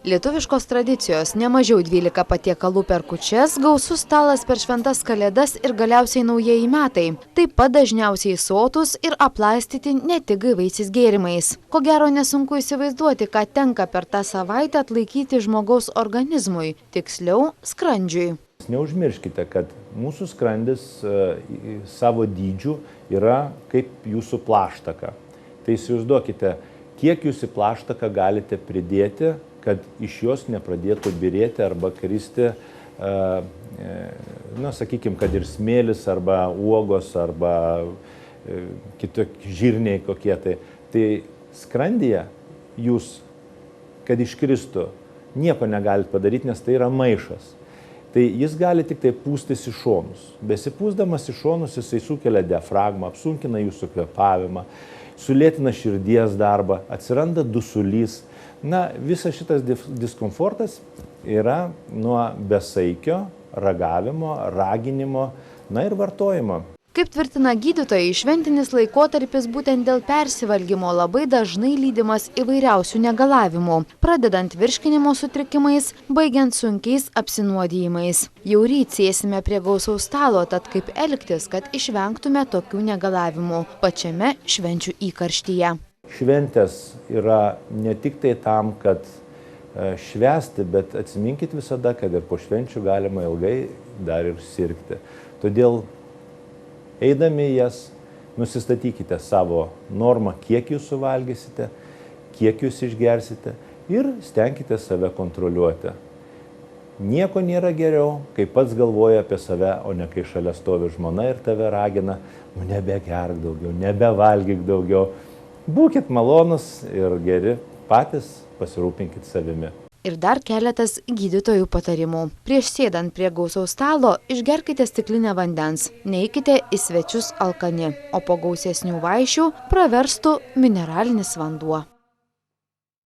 Lietuviškos tradicijos, nemažiau 12 patiekalų per kūčias, gausus stalas per šventas kalėdas ir galiausiai naujieji metai. Taip pat dažniausiai sotus ir aplaistyti ne tik gaivaisiais gėrimais. Ko gero nesunku įsivaizduoti, ką tenka per tą savaitę atlaikyti žmogaus organizmui, tiksliau skrandžiui. Neužmirškite, kad mūsų skrandis savo dydžiu yra kaip jūsų plaštaka. Tai įsivaizduokite, kiek jūs į plaštaką galite pridėti, kad iš jos nepradėtų byrėti arba kristi, sakykime, kad ir smėlis arba uogos arba kitokie žirniai kokie tai. Tai skrandyje jūs, kad iškristų, nieko negalite padaryti, nes tai yra maišas. Tai jis gali tik tai pūstis į šonus. Besipūsdamas į šonus jisai sukelia diafragmą, apsunkina jūsų kvėpavimą, sulėtina širdies darbą, atsiranda dusulys. Visas šitas diskomfortas yra nuo besaikio, ragavimo, raginimo, ir vartojimo. Kaip tvirtina gydytojai, šventinis laikotarpis būtent dėl persivalgymo labai dažnai lydimas įvairiausių negalavimų, pradedant virškinimo sutrikimais, baigiant sunkiais apsinuodijimais. Jau ryt sėsime prie gausaus stalo, tad kaip elgtis, kad išvengtume tokių negalavimų pačiame švenčių įkarštyje. Šventės yra ne tik tai tam, kad švęsti, bet atsiminkit visada, kad ir po švenčių galima ilgai dar ir sirgti. Todėl eidami jas, nusistatykite savo normą, kiek jūs suvalgysite, kiek jūs išgersite ir stenkite save kontroliuoti. Nieko nėra geriau, kai pats galvoja apie save, o ne kai šalia stovi žmona ir tave ragina, nebegerk daugiau, nebevalgyk daugiau. Būkit malonus ir geri, patys pasirūpinkit savimi. Ir dar keletas gydytojų patarimų. Prieš sėdant prie gausaus stalo išgerkite stiklinę vandens, neikite į svečius alkani, o po gausesnių vaišių praverstų mineralinis vanduo.